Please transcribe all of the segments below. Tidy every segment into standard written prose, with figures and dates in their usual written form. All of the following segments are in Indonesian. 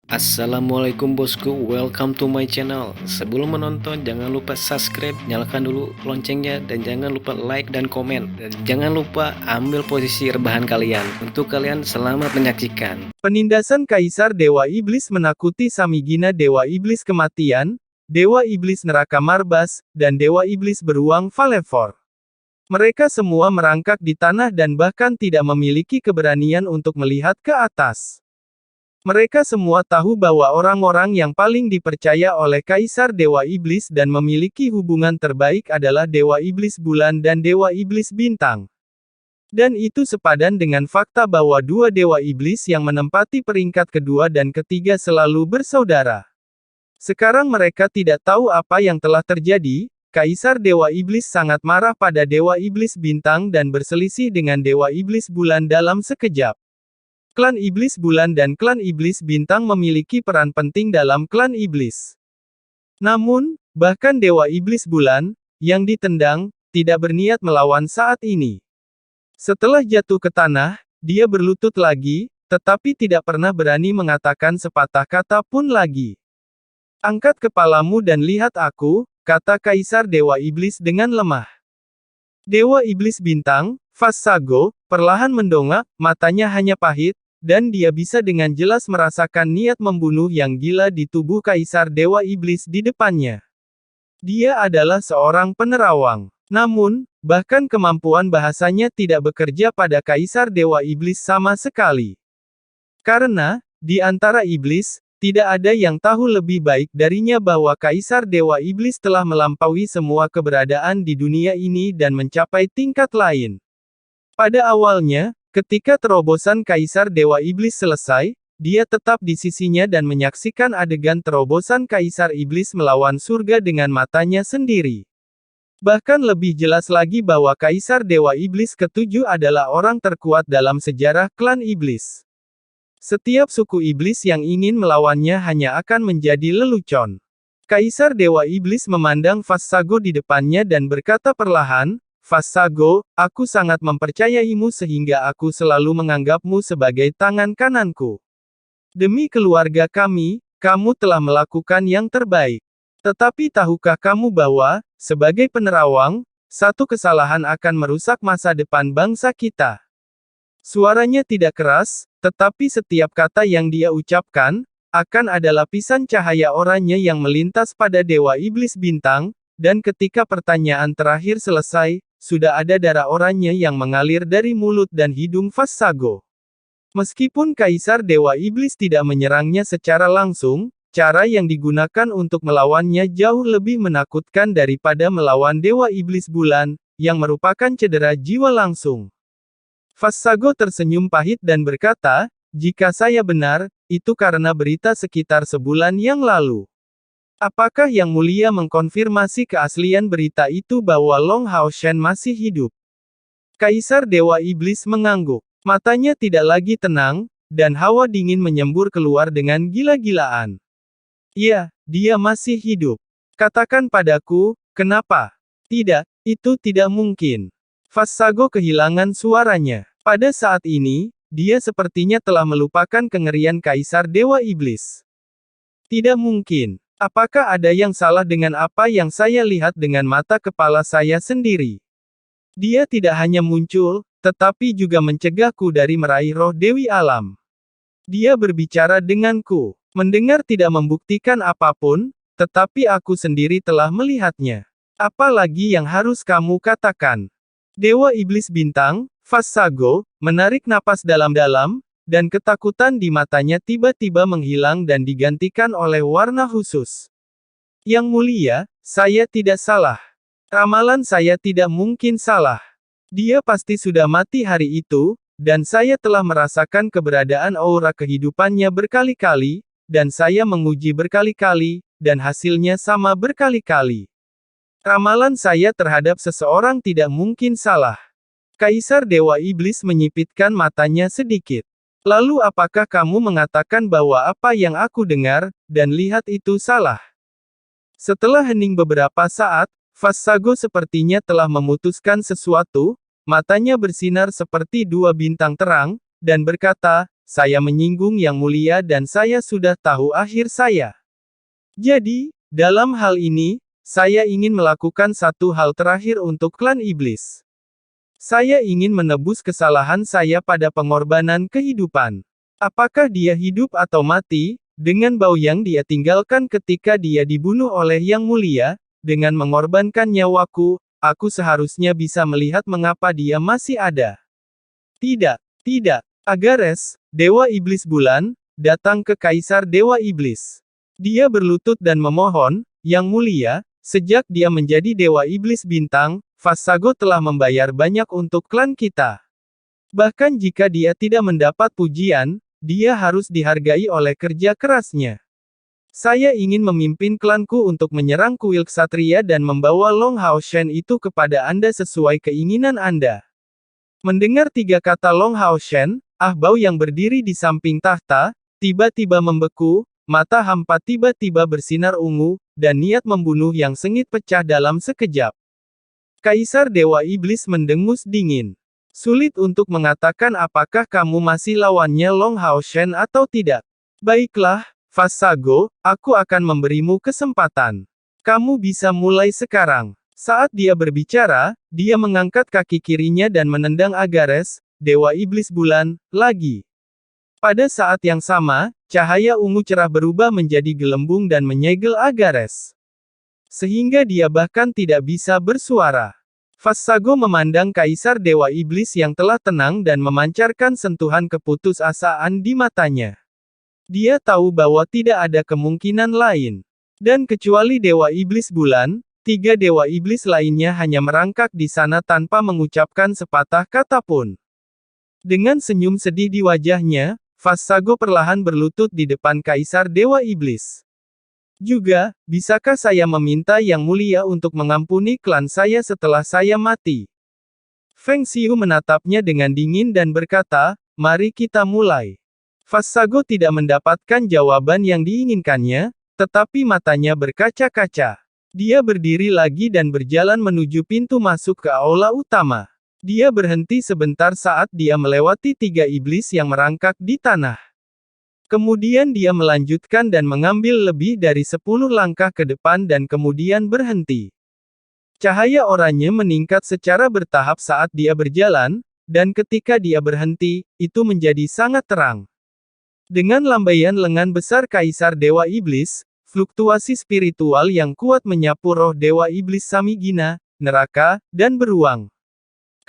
Assalamualaikum bosku, welcome to my channel. Sebelum menonton, jangan lupa subscribe, nyalakan dulu loncengnya, dan jangan lupa like dan komen. Dan jangan lupa ambil posisi rebahan kalian. Untuk kalian, selamat menyaksikan. Penindasan Kaisar Dewa Iblis menakuti Samigina Dewa Iblis Kematian, Dewa Iblis Neraka Marbas, dan Dewa Iblis Beruang Valefor. Mereka semua merangkak di tanah dan bahkan tidak memiliki keberanian untuk melihat ke atas. Mereka semua tahu bahwa orang-orang yang paling dipercaya oleh Kaisar Dewa Iblis dan memiliki hubungan terbaik adalah Dewa Iblis Bulan dan Dewa Iblis Bintang. Dan itu sepadan dengan fakta bahwa dua Dewa Iblis yang menempati peringkat kedua dan ketiga selalu bersaudara. Sekarang mereka tidak tahu apa yang telah terjadi. Kaisar Dewa Iblis sangat marah pada Dewa Iblis Bintang dan berselisih dengan Dewa Iblis Bulan dalam sekejap. Klan Iblis Bulan dan Klan Iblis Bintang memiliki peran penting dalam Klan Iblis. Namun, bahkan Dewa Iblis Bulan, yang ditendang, tidak berniat melawan saat ini. Setelah jatuh ke tanah, dia berlutut lagi, tetapi tidak pernah berani mengatakan sepatah kata pun lagi. "Angkat kepalamu dan lihat aku," kata Kaisar Dewa Iblis dengan lemah. Dewa Iblis Bintang, Vassago, perlahan mendongak, matanya hanya pahit, dan dia bisa dengan jelas merasakan niat membunuh yang gila di tubuh Kaisar Dewa Iblis di depannya. Dia adalah seorang penerawang. Namun, bahkan kemampuan bahasanya tidak bekerja pada Kaisar Dewa Iblis sama sekali. Karena, di antara iblis, tidak ada yang tahu lebih baik darinya bahwa Kaisar Dewa Iblis telah melampaui semua keberadaan di dunia ini dan mencapai tingkat lain. Pada awalnya, ketika terobosan Kaisar Dewa Iblis selesai, dia tetap di sisinya dan menyaksikan adegan terobosan Kaisar Iblis melawan surga dengan matanya sendiri. Bahkan lebih jelas lagi bahwa Kaisar Dewa Iblis ketujuh adalah orang terkuat dalam sejarah klan Iblis. Setiap suku Iblis yang ingin melawannya hanya akan menjadi lelucon. Kaisar Dewa Iblis memandang Vassago di depannya dan berkata perlahan, "Vassago, aku sangat mempercayaimu sehingga aku selalu menganggapmu sebagai tangan kananku. Demi keluarga kami, kamu telah melakukan yang terbaik. Tetapi tahukah kamu bahwa, sebagai penerawang, satu kesalahan akan merusak masa depan bangsa kita?" Suaranya tidak keras, tetapi setiap kata yang dia ucapkan, akan ada lapisan cahaya oranye yang melintas pada Dewa Iblis Bintang, dan ketika pertanyaan terakhir selesai, sudah ada darah oranye yang mengalir dari mulut dan hidung Vassago. Meskipun Kaisar Dewa Iblis tidak menyerangnya secara langsung, cara yang digunakan untuk melawannya jauh lebih menakutkan daripada melawan Dewa Iblis Bulan, yang merupakan cedera jiwa langsung. Vassago tersenyum pahit dan berkata, "Jika saya benar, itu karena berita sekitar sebulan yang lalu. Apakah Yang Mulia mengkonfirmasi keaslian berita itu bahwa Long Hao Shen masih hidup?" Kaisar Dewa Iblis mengangguk. Matanya tidak lagi tenang, dan hawa dingin menyembur keluar dengan gila-gilaan. "Iya, dia masih hidup. Katakan padaku, kenapa?" "Tidak, itu tidak mungkin." Vassago kehilangan suaranya. Pada saat ini, dia sepertinya telah melupakan kengerian Kaisar Dewa Iblis. "Tidak mungkin. Apakah ada yang salah dengan apa yang saya lihat dengan mata kepala saya sendiri? Dia tidak hanya muncul, tetapi juga mencegahku dari meraih roh Dewi Alam. Dia berbicara denganku. Mendengar tidak membuktikan apapun, tetapi aku sendiri telah melihatnya. Apa lagi yang harus kamu katakan?" Dewa Iblis Bintang, Vassago, menarik napas dalam-dalam, dan ketakutan di matanya tiba-tiba menghilang dan digantikan oleh warna khusus. "Yang Mulia, saya tidak salah. Ramalan saya tidak mungkin salah. Dia pasti sudah mati hari itu, dan saya telah merasakan keberadaan aura kehidupannya berkali-kali, dan saya menguji berkali-kali, dan hasilnya sama berkali-kali. Ramalan saya terhadap seseorang tidak mungkin salah." Kaisar Dewa Iblis menyipitkan matanya sedikit. "Lalu apakah kamu mengatakan bahwa apa yang aku dengar, dan lihat itu salah?" Setelah hening beberapa saat, Vassago sepertinya telah memutuskan sesuatu, matanya bersinar seperti dua bintang terang, dan berkata, saya menyinggung Yang Mulia dan saya sudah tahu akhir saya. Jadi, dalam hal ini, saya ingin melakukan satu hal terakhir untuk klan iblis. Saya ingin menebus kesalahan saya pada pengorbanan kehidupan. Apakah dia hidup atau mati, dengan bau yang dia tinggalkan ketika dia dibunuh oleh Yang Mulia, dengan mengorbankan nyawaku, aku seharusnya bisa melihat mengapa dia masih ada. Tidak, tidak. Agares, Dewa Iblis Bulan, datang ke Kaisar Dewa Iblis. Dia berlutut dan memohon, Yang Mulia, sejak dia menjadi Dewa Iblis Bintang, Vassago telah membayar banyak untuk klan kita. Bahkan jika dia tidak mendapat pujian, dia harus dihargai oleh kerja kerasnya. Saya ingin memimpin klanku untuk menyerang kuil ksatria dan membawa Long Hao Shen itu kepada Anda sesuai keinginan Anda. Mendengar tiga kata Long Hao Shen, Bau yang berdiri di samping tahta, tiba-tiba membeku, mata hampa tiba-tiba bersinar ungu, dan niat membunuh yang sengit pecah dalam sekejap. Kaisar Dewa Iblis mendengus dingin. Sulit untuk mengatakan apakah kamu masih lawannya Long Hao Shen atau tidak. Baiklah, Vassago, aku akan memberimu kesempatan. Kamu bisa mulai sekarang. Saat dia berbicara, dia mengangkat kaki kirinya dan menendang Agares, Dewa Iblis Bulan, lagi. Pada saat yang sama, cahaya ungu cerah berubah menjadi gelembung dan menyegel Agares. Sehingga dia bahkan tidak bisa bersuara. Vassago memandang Kaisar Dewa Iblis yang telah tenang dan memancarkan sentuhan keputusasaan di matanya. Dia tahu bahwa tidak ada kemungkinan lain. Dan kecuali Dewa Iblis Bulan, tiga Dewa Iblis lainnya hanya merangkak di sana tanpa mengucapkan sepatah kata pun. Dengan senyum sedih di wajahnya, Vassago perlahan berlutut di depan Kaisar Dewa Iblis. Juga, bisakah saya meminta Yang Mulia untuk mengampuni klan saya setelah saya mati? Feng Xiu menatapnya dengan dingin dan berkata, mari kita mulai. Vassago tidak mendapatkan jawaban yang diinginkannya, tetapi matanya berkaca-kaca. Dia berdiri lagi dan berjalan menuju pintu masuk ke aula utama. Dia berhenti sebentar saat dia melewati tiga iblis yang merangkak di tanah. Kemudian dia melanjutkan dan mengambil lebih dari 10 langkah ke depan dan kemudian berhenti. Cahaya oranye meningkat secara bertahap saat dia berjalan, dan ketika dia berhenti, itu menjadi sangat terang. Dengan lambaian lengan besar Kaisar Dewa Iblis, fluktuasi spiritual yang kuat menyapu roh Dewa Iblis Samigina, neraka, dan beruang.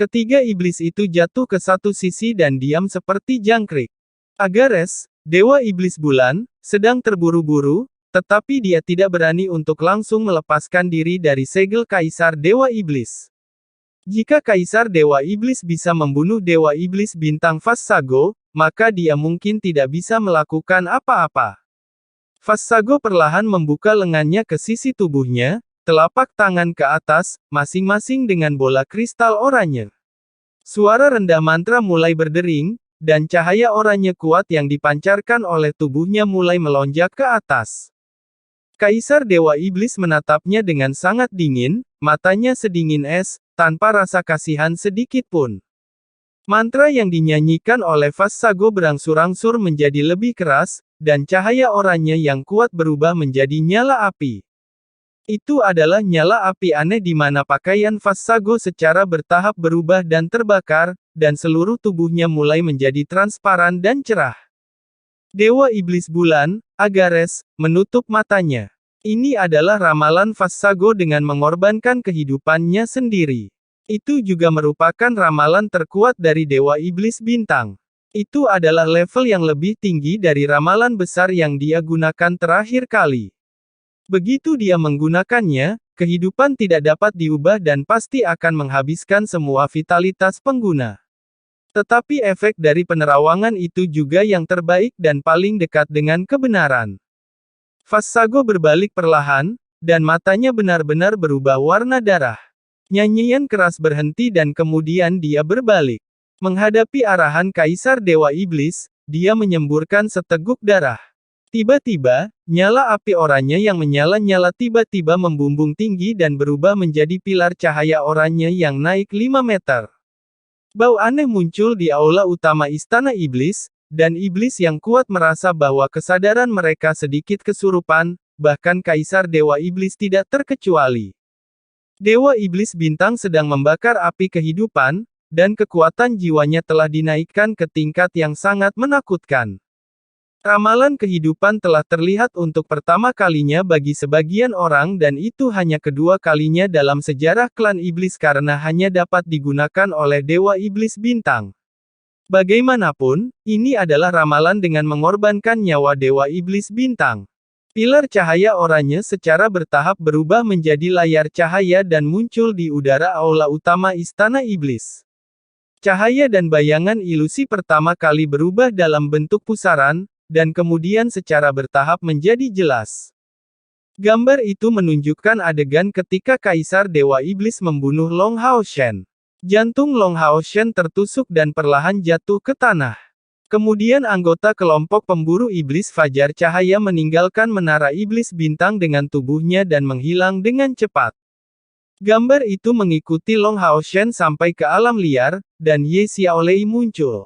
Ketiga iblis itu jatuh ke satu sisi dan diam seperti jangkrik. Agares, Dewa Iblis Bulan, sedang terburu-buru, tetapi dia tidak berani untuk langsung melepaskan diri dari segel Kaisar Dewa Iblis. Jika Kaisar Dewa Iblis bisa membunuh Dewa Iblis Bintang Vassago, maka dia mungkin tidak bisa melakukan apa-apa. Vassago perlahan membuka lengannya ke sisi tubuhnya, telapak tangan ke atas, masing-masing dengan bola kristal oranye. Suara rendah mantra mulai berdering, dan cahaya oranye kuat yang dipancarkan oleh tubuhnya mulai melonjak ke atas. Kaisar Dewa Iblis menatapnya dengan sangat dingin, matanya sedingin es, tanpa rasa kasihan sedikit pun. Mantra yang dinyanyikan oleh Vassago berangsur-angsur menjadi lebih keras, dan cahaya oranye yang kuat berubah menjadi nyala api. Itu adalah nyala api aneh di mana pakaian Vassago secara bertahap berubah dan terbakar, dan seluruh tubuhnya mulai menjadi transparan dan cerah. Dewa Iblis Bulan, Agares, menutup matanya. Ini adalah ramalan Vassago dengan mengorbankan kehidupannya sendiri. Itu juga merupakan ramalan terkuat dari Dewa Iblis Bintang. Itu adalah level yang lebih tinggi dari ramalan besar yang dia gunakan terakhir kali. Begitu dia menggunakannya, kehidupan tidak dapat diubah dan pasti akan menghabiskan semua vitalitas pengguna. Tetapi efek dari penerawangan itu juga yang terbaik dan paling dekat dengan kebenaran. Vassago berbalik perlahan, dan matanya benar-benar berubah warna darah. Nyanyian keras berhenti dan kemudian dia berbalik. Menghadapi arahan Kaisar Dewa Iblis, dia menyemburkan seteguk darah. Tiba-tiba, nyala api oranye yang menyala-nyala tiba-tiba membumbung tinggi dan berubah menjadi pilar cahaya oranye yang naik 5 meter. Bau aneh muncul di aula utama Istana Iblis, dan iblis yang kuat merasa bahwa kesadaran mereka sedikit kesurupan, bahkan Kaisar Dewa Iblis tidak terkecuali. Dewa Iblis Bintang sedang membakar api kehidupan, dan kekuatan jiwanya telah dinaikkan ke tingkat yang sangat menakutkan. Ramalan kehidupan telah terlihat untuk pertama kalinya bagi sebagian orang dan itu hanya kedua kalinya dalam sejarah klan iblis karena hanya dapat digunakan oleh Dewa Iblis Bintang. Bagaimanapun, ini adalah ramalan dengan mengorbankan nyawa Dewa Iblis Bintang. Pilar cahaya oranye secara bertahap berubah menjadi layar cahaya dan muncul di udara aula utama Istana Iblis. Cahaya dan bayangan ilusi pertama kali berubah dalam bentuk pusaran, dan kemudian secara bertahap menjadi jelas. Gambar itu menunjukkan adegan ketika Kaisar Dewa Iblis membunuh Long Hao Shen. Jantung Long Hao Shen tertusuk dan perlahan jatuh ke tanah. Kemudian anggota kelompok pemburu iblis Fajar Cahaya meninggalkan menara iblis bintang dengan tubuhnya dan menghilang dengan cepat. Gambar itu mengikuti Long Hao Shen sampai ke alam liar, dan Ye Xiaolei muncul.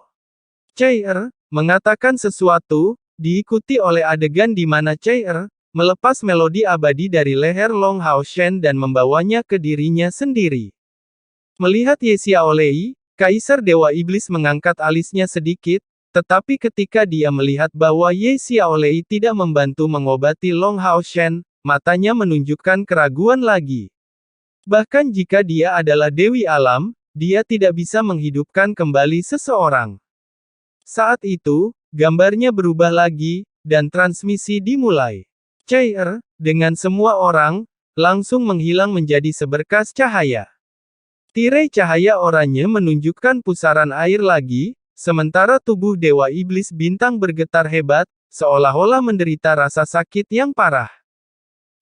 Chai mengatakan sesuatu, diikuti oleh adegan di mana Chai melepas melodi abadi dari leher Long Hao Shen dan membawanya ke dirinya sendiri. Melihat Ye Xiaolei, Kaisar Dewa Iblis mengangkat alisnya sedikit, tetapi ketika dia melihat bahwa Ye Xiaolei tidak membantu mengobati Long Hao Shen, matanya menunjukkan keraguan lagi. Bahkan jika dia adalah Dewi Alam, dia tidak bisa menghidupkan kembali seseorang. Saat itu, gambarnya berubah lagi, dan transmisi dimulai. Chai dengan semua orang, langsung menghilang menjadi seberkas cahaya. Tirai cahaya oranye menunjukkan pusaran air lagi, sementara tubuh Dewa Iblis Bintang bergetar hebat, seolah-olah menderita rasa sakit yang parah.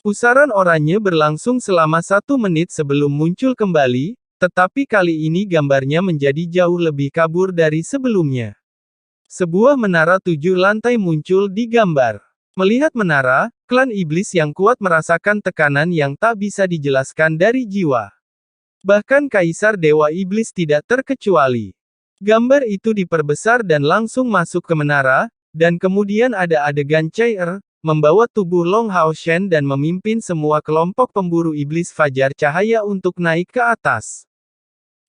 Pusaran oranye berlangsung selama 1 menit sebelum muncul kembali, tetapi kali ini gambarnya menjadi jauh lebih kabur dari sebelumnya. Sebuah menara 7 lantai muncul di gambar. Melihat menara, klan iblis yang kuat merasakan tekanan yang tak bisa dijelaskan dari jiwa. Bahkan Kaisar Dewa Iblis tidak terkecuali. Gambar itu diperbesar dan langsung masuk ke menara, dan kemudian ada adegan Chai membawa tubuh Long Hao Shen dan memimpin semua kelompok pemburu iblis Fajar Cahaya untuk naik ke atas.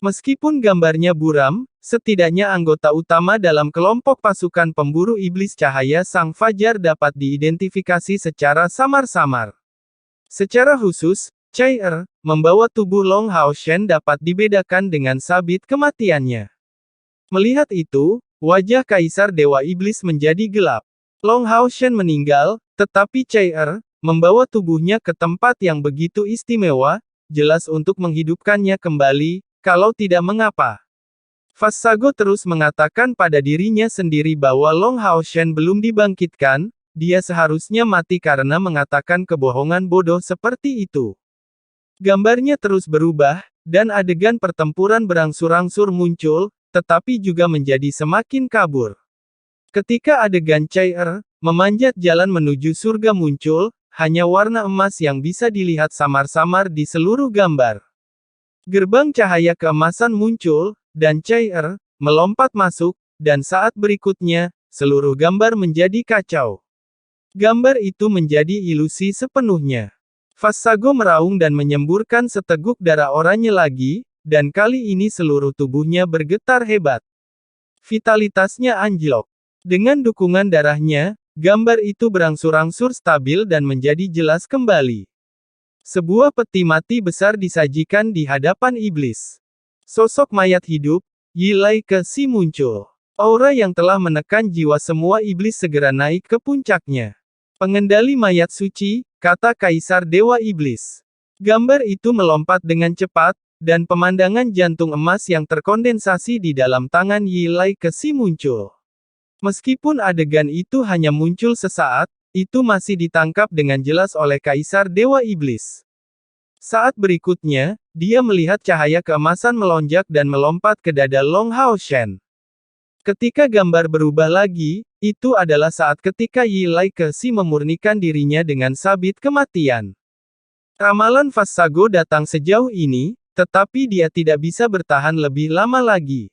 Meskipun gambarnya buram, setidaknya anggota utama dalam kelompok pasukan pemburu iblis cahaya Sang Fajar dapat diidentifikasi secara samar-samar. Secara khusus, Chai membawa tubuh Long Hao Shen dapat dibedakan dengan sabit kematiannya. Melihat itu, wajah Kaisar Dewa Iblis menjadi gelap. Long Hao Shen meninggal, tetapi Chai membawa tubuhnya ke tempat yang begitu istimewa, jelas untuk menghidupkannya kembali. Kalau tidak mengapa. Fassago terus mengatakan pada dirinya sendiri bahwa Long Hao Shen belum dibangkitkan, dia seharusnya mati karena mengatakan kebohongan bodoh seperti itu. Gambarnya terus berubah, dan adegan pertempuran berangsur-angsur muncul, tetapi juga menjadi semakin kabur. Ketika adegan Chai memanjat jalan menuju surga muncul, hanya warna emas yang bisa dilihat samar-samar di seluruh gambar. Gerbang cahaya keemasan muncul, dan Chai melompat masuk, dan saat berikutnya, seluruh gambar menjadi kacau. Gambar itu menjadi ilusi sepenuhnya. Fassago meraung dan menyemburkan seteguk darah oranye lagi, dan kali ini seluruh tubuhnya bergetar hebat. Vitalitasnya anjlok. Dengan dukungan darahnya, gambar itu berangsur-angsur stabil dan menjadi jelas kembali. Sebuah peti mati besar disajikan di hadapan iblis. Sosok mayat hidup, Yilai Kexi muncul. Aura yang telah menekan jiwa semua iblis segera naik ke puncaknya. Pengendali mayat suci, kata Kaisar Dewa Iblis. Gambar itu melompat dengan cepat, dan pemandangan jantung emas yang terkondensasi di dalam tangan Yilai Kexi muncul. Meskipun adegan itu hanya muncul sesaat, itu masih ditangkap dengan jelas oleh Kaisar Dewa Iblis. Saat berikutnya, dia melihat cahaya keemasan melonjak dan melompat ke dada Long Hao Shen. Ketika gambar berubah lagi, itu adalah saat ketika Yilai Kexi memurnikan dirinya dengan sabit kematian. Ramalan Fassago datang sejauh ini, tetapi dia tidak bisa bertahan lebih lama lagi.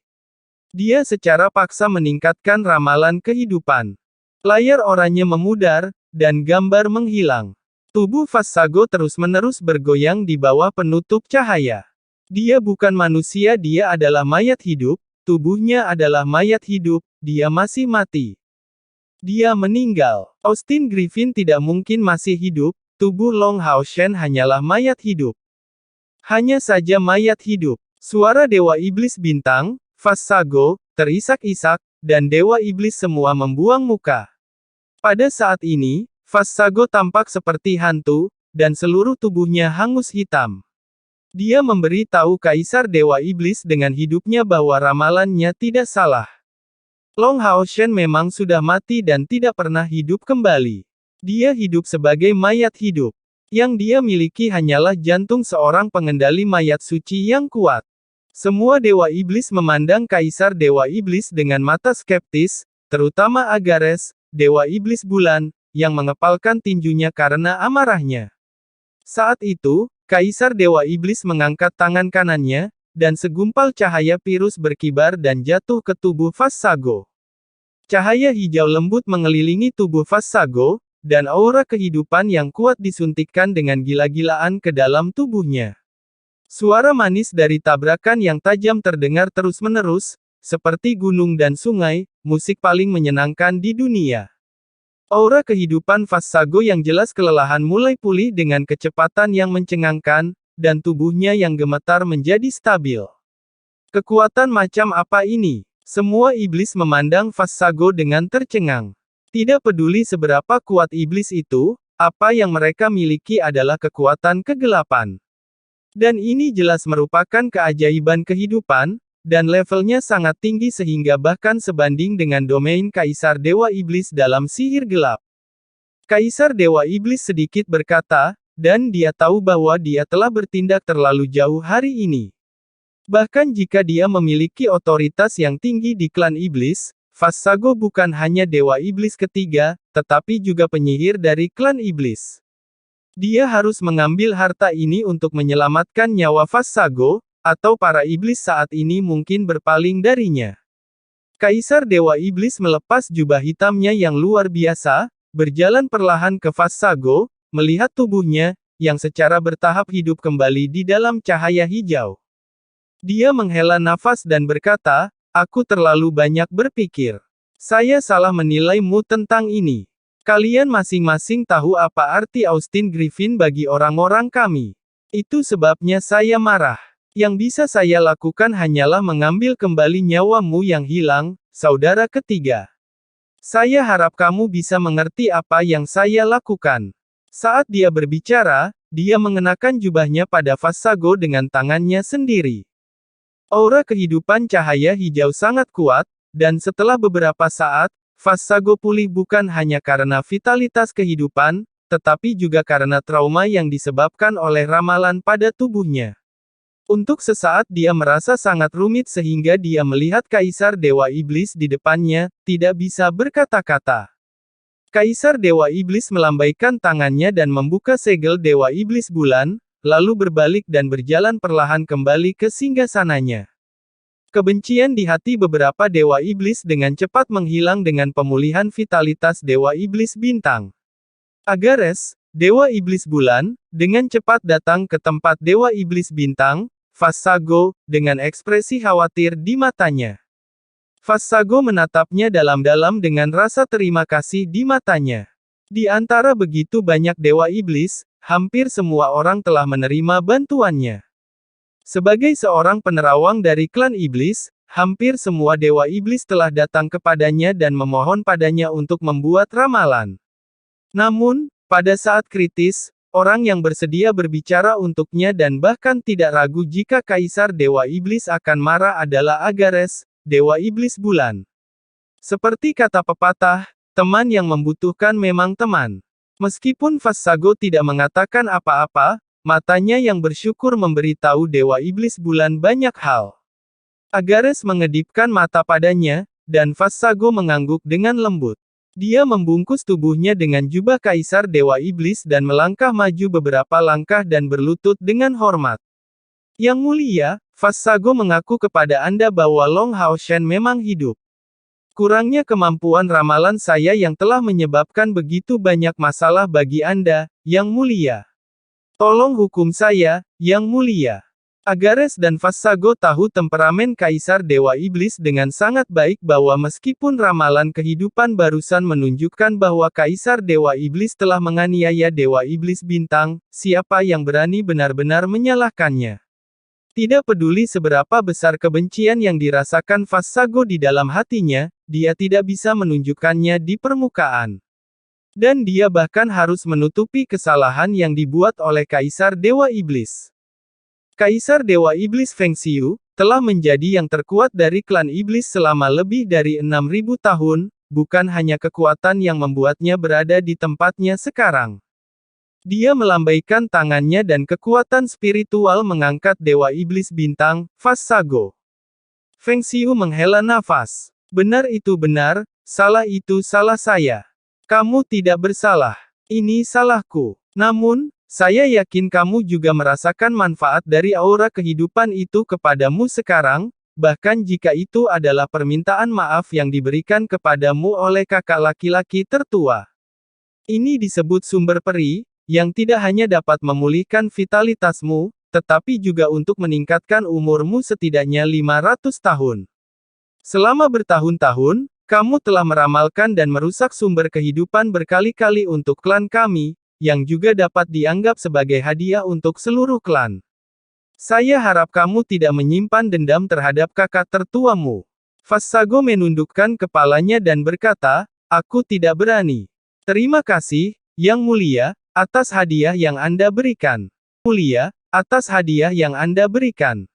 Dia secara paksa meningkatkan ramalan kehidupan. Layar oranye memudar, dan gambar menghilang. Tubuh Vassago terus-menerus bergoyang di bawah penutup cahaya. Dia bukan manusia, dia adalah mayat hidup, tubuhnya adalah mayat hidup, dia masih mati. Dia meninggal. Austin Griffin tidak mungkin masih hidup, tubuh Long Hao Shen hanyalah mayat hidup. Hanya saja mayat hidup. Suara Dewa Iblis Bintang, Vassago, terisak-isak, dan Dewa Iblis semua membuang muka. Pada saat ini, Vassago tampak seperti hantu, dan seluruh tubuhnya hangus hitam. Dia memberi tahu Kaisar Dewa Iblis dengan hidupnya bahwa ramalannya tidak salah. Long Hao Shen memang sudah mati dan tidak pernah hidup kembali. Dia hidup sebagai mayat hidup. Yang dia miliki hanyalah jantung seorang pengendali mayat suci yang kuat. Semua Dewa Iblis memandang Kaisar Dewa Iblis dengan mata skeptis, terutama Agares, Dewa Iblis Bulan, yang mengepalkan tinjunya karena amarahnya. Saat itu, Kaisar Dewa Iblis mengangkat tangan kanannya, dan segumpal cahaya virus berkibar dan jatuh ke tubuh Vassago. Cahaya hijau lembut mengelilingi tubuh Vassago, dan aura kehidupan yang kuat disuntikkan dengan gila-gilaan ke dalam tubuhnya. Suara manis dari tabrakan yang tajam terdengar terus-menerus, seperti gunung dan sungai, musik paling menyenangkan di dunia. Aura kehidupan Vassago yang jelas kelelahan mulai pulih dengan kecepatan yang mencengangkan, dan tubuhnya yang gemetar menjadi stabil. Kekuatan macam apa ini? Semua iblis memandang Vassago dengan tercengang. Tidak peduli seberapa kuat iblis itu, apa yang mereka miliki adalah kekuatan kegelapan. Dan ini jelas merupakan keajaiban kehidupan, dan levelnya sangat tinggi sehingga bahkan sebanding dengan domain Kaisar Dewa Iblis dalam sihir gelap. Kaisar Dewa Iblis sedikit berkata, dan dia tahu bahwa dia telah bertindak terlalu jauh hari ini. Bahkan jika dia memiliki otoritas yang tinggi di klan iblis, Vassago bukan hanya Dewa Iblis ketiga, tetapi juga penyihir dari klan iblis. Dia harus mengambil harta ini untuk menyelamatkan nyawa Vassago, atau para iblis saat ini mungkin berpaling darinya. Kaisar Dewa Iblis melepas jubah hitamnya yang luar biasa, berjalan perlahan ke Vassago, melihat tubuhnya, yang secara bertahap hidup kembali di dalam cahaya hijau. Dia menghela nafas dan berkata, "Aku terlalu banyak berpikir. Saya salah menilaimu tentang ini. Kalian masing-masing tahu apa arti Austin Griffin bagi orang-orang kami. Itu sebabnya saya marah. Yang bisa saya lakukan hanyalah mengambil kembali nyawamu yang hilang, saudara ketiga. Saya harap kamu bisa mengerti apa yang saya lakukan." Saat dia berbicara, dia mengenakan jubahnya pada Vassago dengan tangannya sendiri. Aura kehidupan cahaya hijau sangat kuat, dan setelah beberapa saat, Vassago pulih bukan hanya karena vitalitas kehidupan, tetapi juga karena trauma yang disebabkan oleh ramalan pada tubuhnya. Untuk sesaat dia merasa sangat rumit sehingga dia melihat Kaisar Dewa Iblis di depannya, tidak bisa berkata-kata. Kaisar Dewa Iblis melambaikan tangannya dan membuka segel Dewa Iblis Bulan, lalu berbalik dan berjalan perlahan kembali ke singgasananya. Kebencian di hati beberapa Dewa Iblis dengan cepat menghilang dengan pemulihan vitalitas Dewa Iblis Bintang. Agares, Dewa Iblis Bulan, dengan cepat datang ke tempat Dewa Iblis Bintang, Vassago, dengan ekspresi khawatir di matanya. Vassago menatapnya dalam-dalam dengan rasa terima kasih di matanya. Di antara begitu banyak Dewa Iblis, hampir semua orang telah menerima bantuannya. Sebagai seorang penerawang dari klan iblis, hampir semua Dewa Iblis telah datang kepadanya dan memohon padanya untuk membuat ramalan. Namun, pada saat kritis, orang yang bersedia berbicara untuknya dan bahkan tidak ragu jika Kaisar Dewa Iblis akan marah adalah Agares, Dewa Iblis Bulan. Seperti kata pepatah, teman yang membutuhkan memang teman. Meskipun Vassago tidak mengatakan apa-apa, matanya yang bersyukur memberitahu Dewa Iblis Bulan banyak hal. Agares mengedipkan mata padanya, dan Vassago mengangguk dengan lembut. Dia membungkus tubuhnya dengan jubah Kaisar Dewa Iblis dan melangkah maju beberapa langkah dan berlutut dengan hormat. Yang mulia, Fassago mengaku kepada Anda bahwa Long Hao Shen memang hidup. Kurangnya kemampuan ramalan saya yang telah menyebabkan begitu banyak masalah bagi Anda, Yang Mulia. Tolong hukum saya, Yang Mulia. Agares dan Fassago tahu temperamen Kaisar Dewa Iblis dengan sangat baik bahwa meskipun ramalan kehidupan barusan menunjukkan bahwa Kaisar Dewa Iblis telah menganiaya Dewa Iblis Bintang, siapa yang berani benar-benar menyalahkannya? Tidak peduli seberapa besar kebencian yang dirasakan Fassago di dalam hatinya, dia tidak bisa menunjukkannya di permukaan. Dan dia bahkan harus menutupi kesalahan yang dibuat oleh Kaisar Dewa Iblis. Kaisar Dewa Iblis Feng Xiu, telah menjadi yang terkuat dari klan iblis selama lebih dari 6.000 tahun, bukan hanya kekuatan yang membuatnya berada di tempatnya sekarang. Dia melambaikan tangannya dan kekuatan spiritual mengangkat Dewa Iblis Bintang, Fassago. Feng Xiu menghela nafas. Benar itu benar, salah itu salah saya. Kamu tidak bersalah. Ini salahku. Namun, saya yakin kamu juga merasakan manfaat dari aura kehidupan itu kepadamu sekarang, bahkan jika itu adalah permintaan maaf yang diberikan kepadamu oleh kakak laki-laki tertua. Ini disebut sumber peri, yang tidak hanya dapat memulihkan vitalitasmu, tetapi juga untuk meningkatkan umurmu setidaknya 500 tahun. Selama bertahun-tahun, kamu telah meramalkan dan merusak sumber kehidupan berkali-kali untuk klan kami, yang juga dapat dianggap sebagai hadiah untuk seluruh klan. Saya harap kamu tidak menyimpan dendam terhadap kakak tertuamu. Fassago menundukkan kepalanya dan berkata, aku tidak berani. Terima kasih, Yang Mulia, atas hadiah yang Anda berikan. Mulia, atas hadiah yang Anda berikan.